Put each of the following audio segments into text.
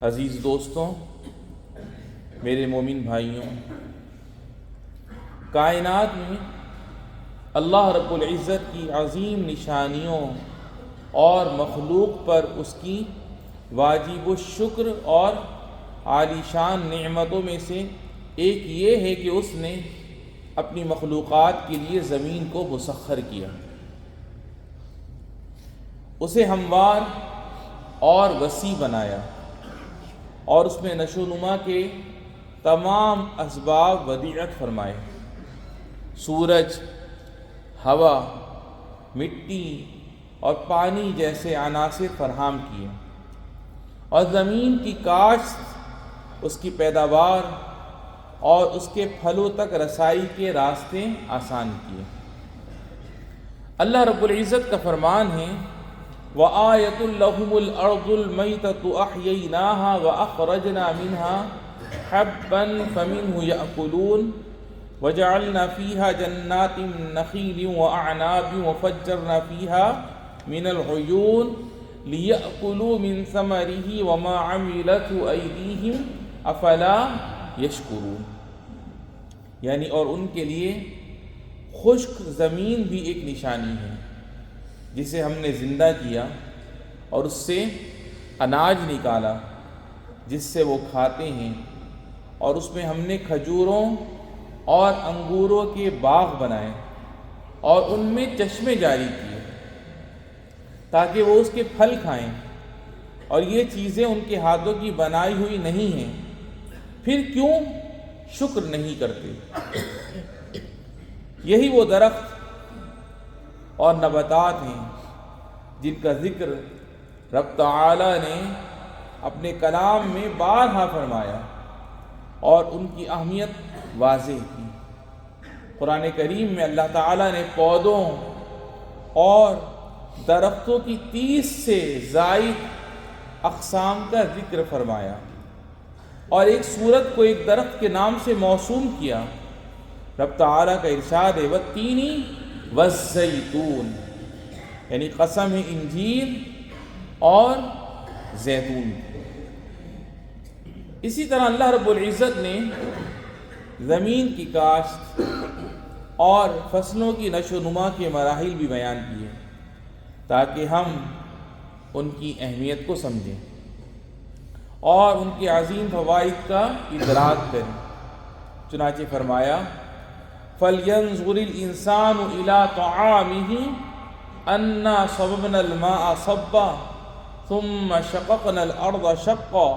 عزیز دوستوں، میرے مومن بھائیوں، کائنات میں اللہ رب العزت کی عظیم نشانیوں اور مخلوق پر اس کی واجب الشکر اور عالی شان نعمتوں میں سے ایک یہ ہے کہ اس نے اپنی مخلوقات کے لیے زمین کو مسخر کیا، اسے ہموار اور وسیع بنایا اور اس میں نشو و نما کے تمام اسباب ودیعت فرمائے۔ سورج، ہوا، مٹی اور پانی جیسے عناصر فراہم کیے اور زمین کی کاشت، اس کی پیداوار اور اس کے پھلوں تک رسائی کے راستے آسان کیے۔ اللہ رب العزت کا فرمان ہے وَآیَةٌ لَهُمُ الْأَرْضُ الْمَيْتَةُ أَحْيَيْنَاهَا وَأَخْرَجْنَا مِنْهَا حَبًّا فَمِنْهُ يَأْكُلُونَ وَجَعَلْنَا فِيهَا جَنَّاتٍ مِّن نَخِيلٍ وَأَعْنَابٍ وَفَجَّرْنَا فِيهَا مِنَ الْعُيُونِ لِيَأْكُلُوا مِن ثَمَرِهِ وَمَا عَمِلَتْهُ أَيْدِيهِمْ أَفَلَا يَشْكُرُونَ، یعنی اور ان کے لیے خشک زمین بھی ایک نشانی ہے جسے ہم نے زندہ کیا اور اس سے اناج نکالا جس سے وہ کھاتے ہیں، اور اس میں ہم نے کھجوروں اور انگوروں کے باغ بنائے اور ان میں چشمے جاری کیے تاکہ وہ اس کے پھل کھائیں، اور یہ چیزیں ان کے ہاتھوں کی بنائی ہوئی نہیں ہیں، پھر کیوں شکر نہیں کرتے؟ یہی وہ درخت اور نباتات ہیں جن کا ذکر رب تعالی نے اپنے کلام میں بارہا فرمایا اور ان کی اہمیت واضح کی۔ قرآن کریم میں اللہ تعالی نے پودوں اور درختوں کی 30 سے زائد اقسام کا ذکر فرمایا اور ایک سورت کو ایک درخت کے نام سے موسوم کیا۔ رب تعالی کا ارشاد ہے والتین والزیتون، یعنی قسم ہے انجیر اور زیتون۔ اسی طرح اللہ رب العزت نے زمین کی کاشت اور فصلوں کی نشو و نما کے مراحل بھی بیان کیے تاکہ ہم ان کی اہمیت کو سمجھیں اور ان کے عظیم فوائد کا ادراک کریں۔ چنانچہ فرمایا فَلْيَنْظُرِ الْإِنسَانُ إِلَىٰ طَعَامِهِ أَنَّا صَبَبْنَا الْمَاءَ صَبًّا ثُمَّ شَقَقْنَا الْأَرْضَ شَقًّا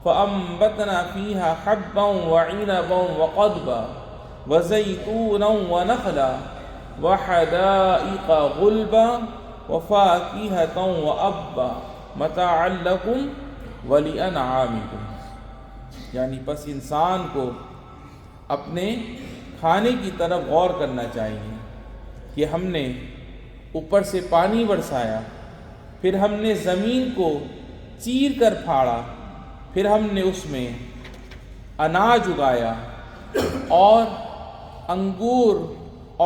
فَأَنبَتْنَا فِيهَا حَبًّا وَعِنَبًا وَقَضْبًا وَزَيْتُونًا وَنَخْلًا وَحَدَائِقَ غُلْبًا وَفَاكِهَةً وَأَبًّا مَتَاعًا لَكُمْ وَلِأَنْعَامِكُمْ، یعنی پس انسان کو اپنے کھانے کی طرف غور کرنا چاہیے کہ ہم نے اوپر سے پانی برسایا، پھر ہم نے زمین کو چیر کر پھاڑا، پھر ہم نے اس میں اناج اگایا اور انگور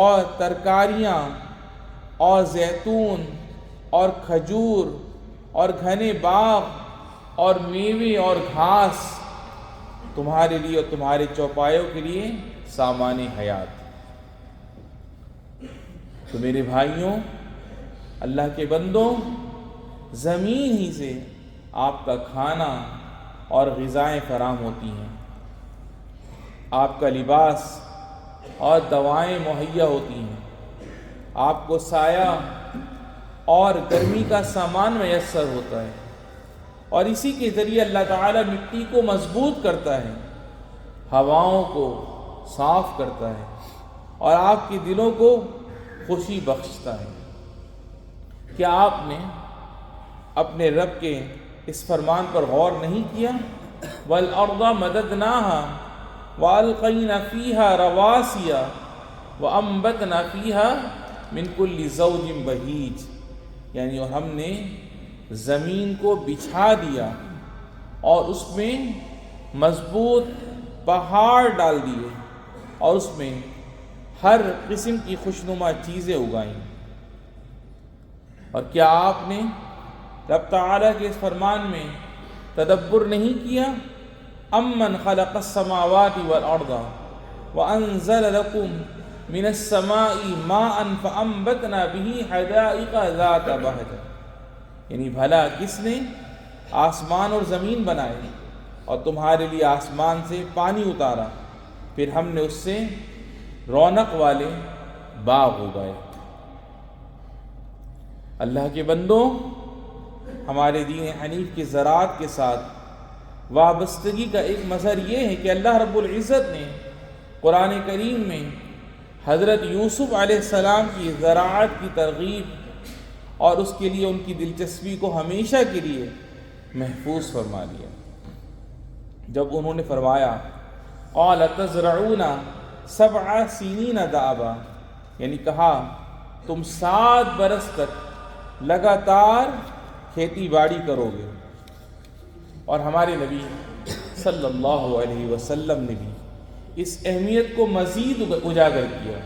اور ترکاریاں اور زیتون اور کھجور اور گھنے باغ اور میوے اور گھاس تمہارے لیے اور تمہارے چوپایوں کے لیے سامان حیات۔ تو میرے بھائیوں، اللہ کے بندوں، زمین ہی سے آپ کا کھانا اور غذائیں فراہم ہوتی ہیں، آپ کا لباس اور دوائیں مہیا ہوتی ہیں، آپ کو سایہ اور گرمی کا سامان میسر ہوتا ہے، اور اسی کے ذریعے اللہ تعالیٰ مٹی کو مضبوط کرتا ہے، ہواؤں کو صاف کرتا ہے اور آپ کے دلوں کو خوشی بخشتا ہے۔ کیا آپ نے اپنے رب کے اس فرمان پر غور نہیں کیا؟ وَالْأَرْضَ مَدَدْنَاهَا وَأَلْقَيْنَا فِيهَا رَوَاسِيَ وَأَنبَتْنَا فِيهَا مِن كُلِّ زَوْجٍ بَهِيجٍ، یعنی اور ہم نے زمین کو بچھا دیا اور اس میں مضبوط پہاڑ ڈال دیے اور اس میں ہر قسم کی خوشنما چیزیں اگائیں۔ اور کیا آپ نے رب تعالیٰ کے اس فرمان میں تدبر نہیں کیا؟ امن خلق السماوات والارض وانزل لكم من السماء ماء فانبتنا به حدائق ذات بہجہ، یعنی بھلا کس نے آسمان اور زمین بنائے اور تمہارے لیے آسمان سے پانی اتارا، پھر ہم نے اس سے رونق والے باغ اگائے۔ اللہ کے بندوں، ہمارے دین حنیف کی زراعت کے ساتھ وابستگی کا ایک مظہر یہ ہے کہ اللہ رب العزت نے قرآن کریم میں حضرت یوسف علیہ السلام کی زراعت کی ترغیب اور اس کے لیے ان کی دلچسپی کو ہمیشہ کے لیے محفوظ فرما دیا۔ جب انہوں نے فرمایا قال تزرعون 7 سنین دأبا، یعنی کہا تم 7 برس تک لگاتار کھیتی باڑی کرو گے، اور ہمارے نبی صلی اللہ علیہ وسلم نے بھی اس اہمیت کو مزید اجاگر کیا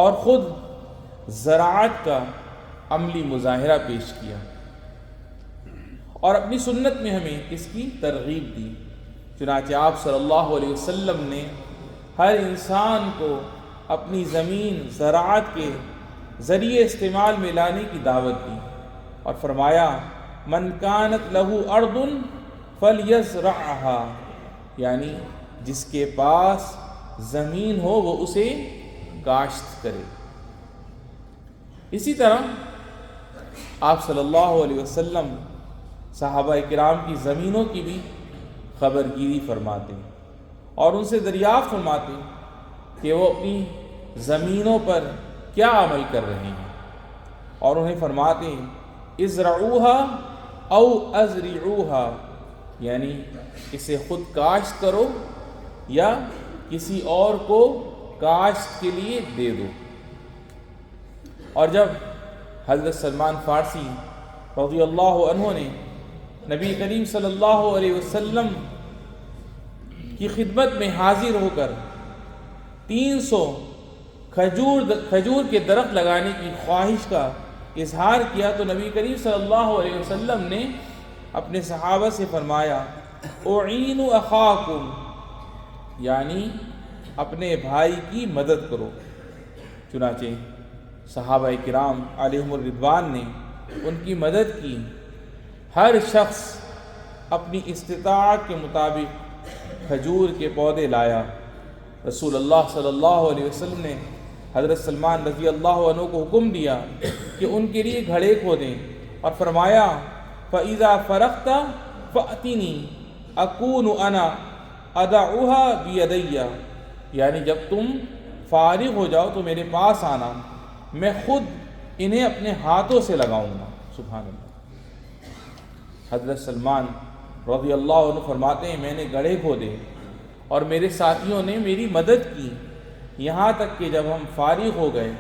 اور خود زراعت کا عملی مظاہرہ پیش کیا اور اپنی سنت میں ہمیں اس کی ترغیب دی۔ چنانچہ آپ صلی اللہ علیہ وسلم نے ہر انسان کو اپنی زمین زراعت کے ذریعے استعمال میں لانے کی دعوت دی اور فرمایا من کانت لہ ارض فلیزرعها، یعنی جس کے پاس زمین ہو وہ اسے کاشت کرے۔ اسی طرح آپ صلی اللہ علیہ وسلم صحابہ کرام کی زمینوں کی بھی خبر گیری فرماتے اور ان سے دریافت فرماتے کہ وہ اپنی زمینوں پر کیا عمل کر رہے ہیں، اور انہیں فرماتے ازرعوها او ازرعوها، یعنی اسے خود کاشت کرو یا کسی اور کو کاشت کے لیے دے دو۔ اور جب حضرت سلمان فارسی رضی اللہ عنہ نے نبی کریم صلی اللہ علیہ وسلم کی خدمت میں حاضر ہو کر 300 کھجور کے درخت لگانے کی خواہش کا اظہار کیا تو نبی کریم صلی اللہ علیہ وسلم نے اپنے صحابہ سے فرمایا اعینوا اخاکم، یعنی اپنے بھائی کی مدد کرو۔ چنانچہ صحابہ کرام علیہم الرضوان نے ان کی مدد کی، ہر شخص اپنی استطاعت کے مطابق کھجور کے پودے لایا۔ رسول اللہ صلی اللہ علیہ وسلم نے حضرت سلمان رضی اللہ عنہ کو حکم دیا کہ ان کے لیے گھڑے کھودیں اور فرمایا فَإِذَا فَرَغْتَ فَأْتِنِي أَكُونُ أَنَا أَدَعُهَا بِيَدَيَّ، یعنی جب تم فارغ ہو جاؤ تو میرے پاس آنا، میں خود انہیں اپنے ہاتھوں سے لگاؤں گا۔ سبحان اللہ۔ حضرت سلمان رضی اللہ عنہ فرماتے ہیں میں نے گڑھے کھودے اور میرے ساتھیوں نے میری مدد کی، یہاں تک کہ جب ہم فارغ ہو گئے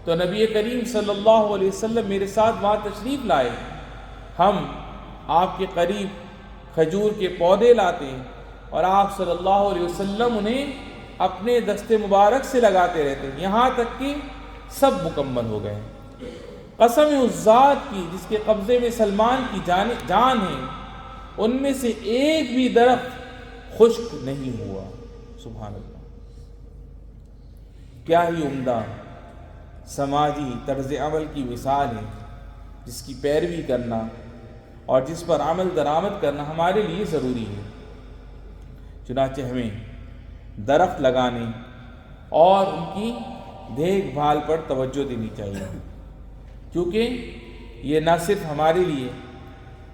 تو نبی کریم صلی اللہ علیہ وسلم میرے ساتھ وہاں تشریف لائے، ہم آپ کے قریب کھجور کے پودے لاتے اور آپ صلی اللہ علیہ وسلم انہیں اپنے دست مبارک سے لگاتے رہتے، یہاں تک کہ سب مکمل ہو گئے۔ قسم اس ذات کی جس کے قبضے میں سلمان کی جان ہے، ان میں سے ایک بھی درخت خشک نہیں ہوا۔ سبحان اللہ۔ کیا ہی عمدہ سماجی طرز عمل کی مثال ہے جس کی پیروی کرنا اور جس پر عمل درآمد کرنا ہمارے لیے ضروری ہے۔ چنانچہ ہمیں درخت لگانے اور ان کی دیکھ بھال پر توجہ دینی چاہیے، کیونکہ یہ نہ صرف ہمارے لیے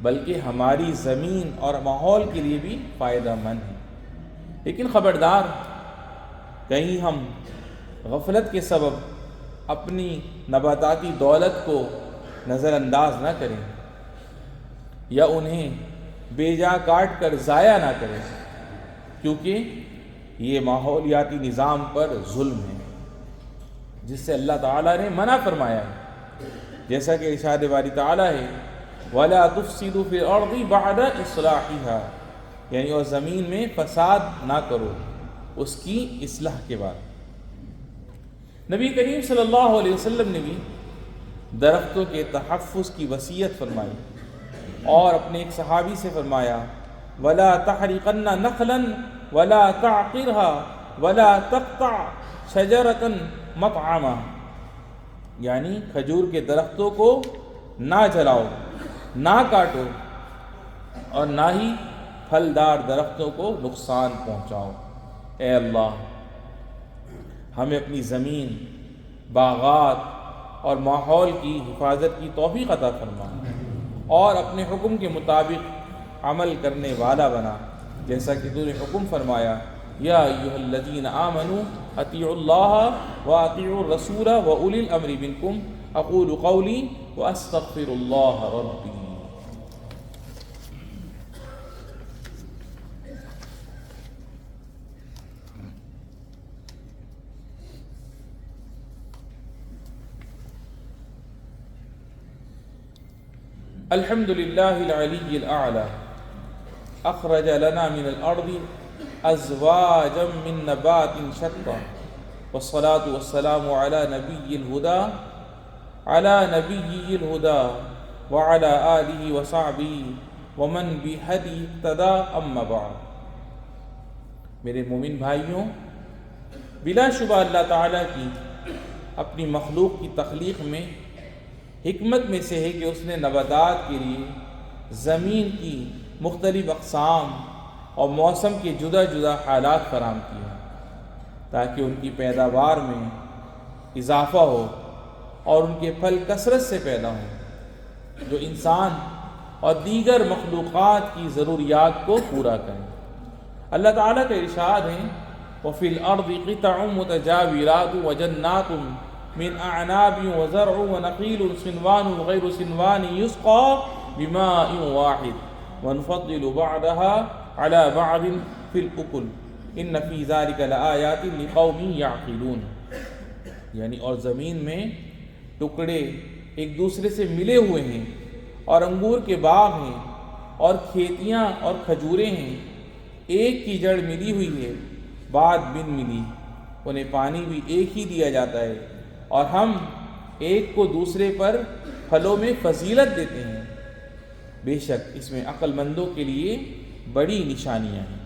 بلکہ ہماری زمین اور ماحول کے لیے بھی فائدہ مند ہے۔ لیکن خبردار، کہیں ہم غفلت کے سبب اپنی نباتاتی دولت کو نظر انداز نہ کریں یا انہیں بے جا کاٹ کر ضائع نہ کریں، کیونکہ یہ ماحولیاتی نظام پر ظلم ہے جس سے اللہ تعالیٰ نے منع فرمایا ہے، جیسا کہ ارشاد باری تعالیٰ ہے وَلَا تُفْسِدُوا فِي الْأَرْضِ بَعْدَ إِصْلَاحِهَا، یعنی اور زمین میں فساد نہ کرو اس کی اصلاح کے بعد۔ نبی کریم صلی اللہ علیہ وسلم نے بھی درختوں کے تحفظ کی وصیت فرمائی اور اپنے ایک صحابی سے فرمایا وَلَا تَحْرِقَنَّ نَخْلًا وَلَا تَعْقِرْهَا وَلَا تَقْطَعْ شَجَرَةً مَطْعَمًا، یعنی کھجور کے درختوں کو نہ جلاؤ، نہ کاٹو، اور نہ ہی پھلدار درختوں کو نقصان پہنچاؤ۔ اے اللہ ہمیں اپنی زمین، باغات اور ماحول کی حفاظت کی توفیق عطا فرما، اور اپنے حکم کے مطابق عمل کرنے والا بنا، جیسا کہ تو نے حکم فرمایا یا ایھا الذین آمنوا اطیعوا اللہ واطیعوا الرسول واولی الامر منکم اقول قولی واستغفر اللہ ربی۔ الحمد للہ العلی الاعلی اخرج لنا من الارض ازواجا من نبات شتى والصلاة والسلام على نبی الہدى وعلى آلہ وصحبہ ومن بہدی اقتدى اما بعد۔ میرے مومن بھائیوں، بلا شبہ اللہ تعالیٰ کی اپنی مخلوق کی تخلیق میں حکمت میں سے ہے کہ اس نے نباتات کے لیے زمین کی مختلف اقسام اور موسم کے جدا جدا حالات فراہم کیے ہیں تاکہ ان کی پیداوار میں اضافہ ہو اور ان کے پھل کثرت سے پیدا ہوں جو انسان اور دیگر مخلوقات کی ضروریات کو پورا کریں۔ اللہ تعالیٰ کا ارشاد ہے وَفِي الْأَرْضِ قِطَعٌ مُتَجَاوِرَاتٌ وَجَنَّاتٌ من اعناب وزرع ونخيل صنوان غير صنوان يسقى بماء واحد ونفضل بعضها على بعض في الأكل ان في ذلك لآيات لقوم يعقلون، یعنی اور زمین میں ٹکڑے ایک دوسرے سے ملے ہوئے ہیں، اور انگور کے باغ ہیں اور کھیتیاں اور کھجوریں ہیں، ایک کی جڑ ملی ہوئی ہے، بعد بن ملی، انہیں پانی بھی ایک ہی دیا جاتا ہے، اور ہم ایک کو دوسرے پر پھلوں میں فضیلت دیتے ہیں، بے شک اس میں عقل مندوں کے لیے بڑی نشانیاں ہیں۔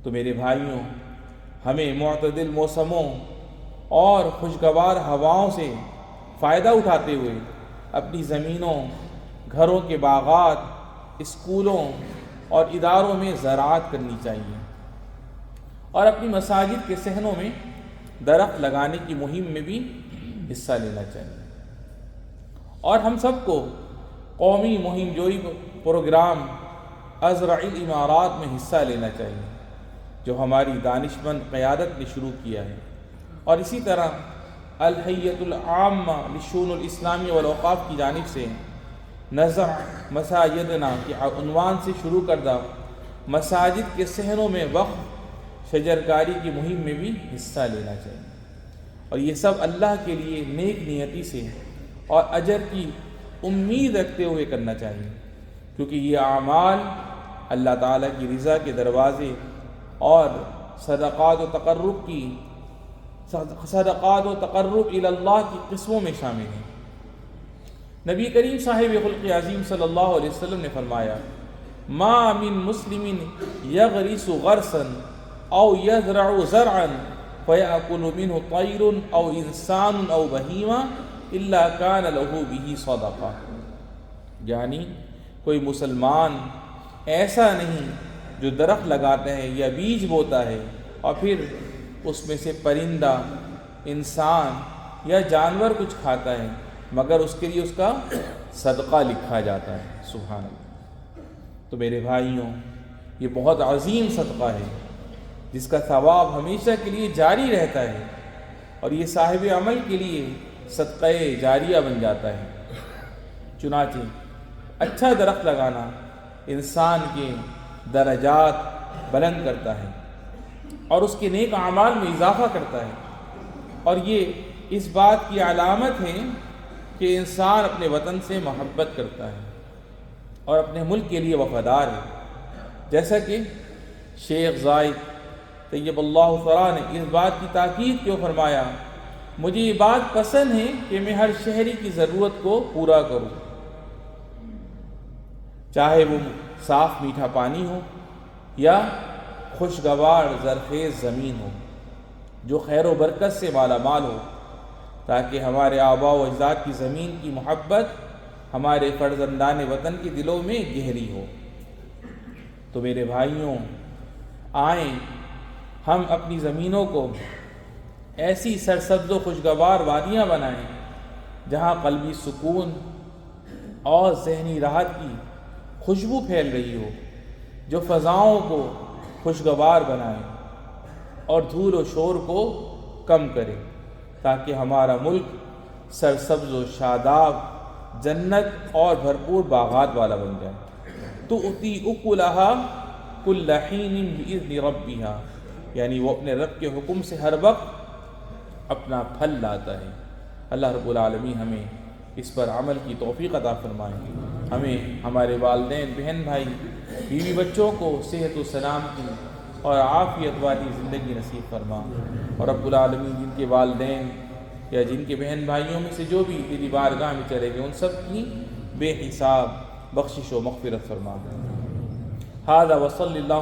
تو میرے بھائیوں، ہمیں معتدل موسموں اور خوشگوار ہواؤں سے فائدہ اٹھاتے ہوئے اپنی زمینوں، گھروں کے باغات، اسکولوں اور اداروں میں زراعت کرنی چاہیے، اور اپنی مساجد کے صحنوں میں درخت لگانے کی مہم میں بھی حصہ لینا چاہیے، اور ہم سب کو قومی مہم جوئی پروگرام ازرع الامارات میں حصہ لینا چاہیے جو ہماری دانشمند قیادت نے شروع کیا ہے، اور اسی طرح الہیۃ العامہ للشؤون الاسلامی والاوقاف کی جانب سے نزع مساجدنا کے عنوان سے شروع کردہ مساجد کے صحنوں میں وقف شجرکاری کی مہم میں بھی حصہ لینا چاہیے، اور یہ سب اللہ کے لیے نیک نیتی سے اور اجر کی امید رکھتے ہوئے کرنا چاہیے، کیونکہ یہ اعمال اللہ تعالیٰ کی رضا کے دروازے اور صدقات و تقرب الی اللہ کی قسموں میں شامل ہیں۔ نبی کریم صاحب خلق عظیم صلی اللہ علیہ وسلم نے فرمایا ما من مسلم یغرس غرسا او یزرع زرعا فیأکل منه طیر او انسان او بہیمہ الا کان له به صدقہ، یعنی کوئی مسلمان ایسا نہیں جو درخت لگاتا ہے یا بیج بوتا ہے اور پھر اس میں سے پرندہ، انسان یا جانور کچھ کھاتا ہے مگر اس کے لیے اس کا صدقہ لکھا جاتا ہے۔ سبحان اللہ۔ تو میرے بھائیوں، یہ بہت عظیم صدقہ ہے جس کا ثواب ہمیشہ کے لیے جاری رہتا ہے، اور یہ صاحب عمل کے لیے صدقہ جاریہ بن جاتا ہے۔ چنانچہ اچھا درخت لگانا انسان کے درجات بلند کرتا ہے اور اس کے نیک اعمال میں اضافہ کرتا ہے، اور یہ اس بات کی علامت ہے کہ انسان اپنے وطن سے محبت کرتا ہے اور اپنے ملک کے لیے وفادار ہے، جیسا کہ شیخ زائد طیب اللہ ثرا نے اس بات کی تاکید کیوں فرمایا مجھے یہ بات پسند ہے کہ میں ہر شہری کی ضرورت کو پورا کروں، چاہے وہ صاف میٹھا پانی ہو یا خوشگوار زرخیز زمین ہو جو خیر و برکت سے مالا مال ہو، تاکہ ہمارے آباء و اجداد کی زمین کی محبت ہمارے فرزندان وطن کے دلوں میں گہری ہو۔ تو میرے بھائیوں، آئیں ہم اپنی زمینوں کو ایسی سرسبز و خوشگوار وادیاں بنائیں جہاں قلبی سکون اور ذہنی راحت کی خوشبو پھیل رہی ہو، جو فضاؤں کو خوشگوار بنائیں اور دھول و شور کو کم کرے، تاکہ ہمارا ملک سرسبز و شاداب جنت اور بھرپور باغات والا بن جائے۔ تؤتی اکلہا کل حین باذن ربہا، یعنی وہ اپنے رب کے حکم سے ہر وقت اپنا پھل لاتا ہے۔ اللہ رب العالمین ہمیں اس پر عمل کی توفیق عطا فرمائے، ہمیں ہمارے والدین، بہن بھائی، بیوی بچوں کو صحت و سلامتی اور عافیت والی زندگی نصیب فرما، اور رب العالمین جن کے والدین یا جن کے بہن بھائیوں میں سے جو بھی تیری بارگاہ میں چلے گئے ان سب کی بے حساب بخشش و مغفرت فرما۔ ھذا وصلی اللہ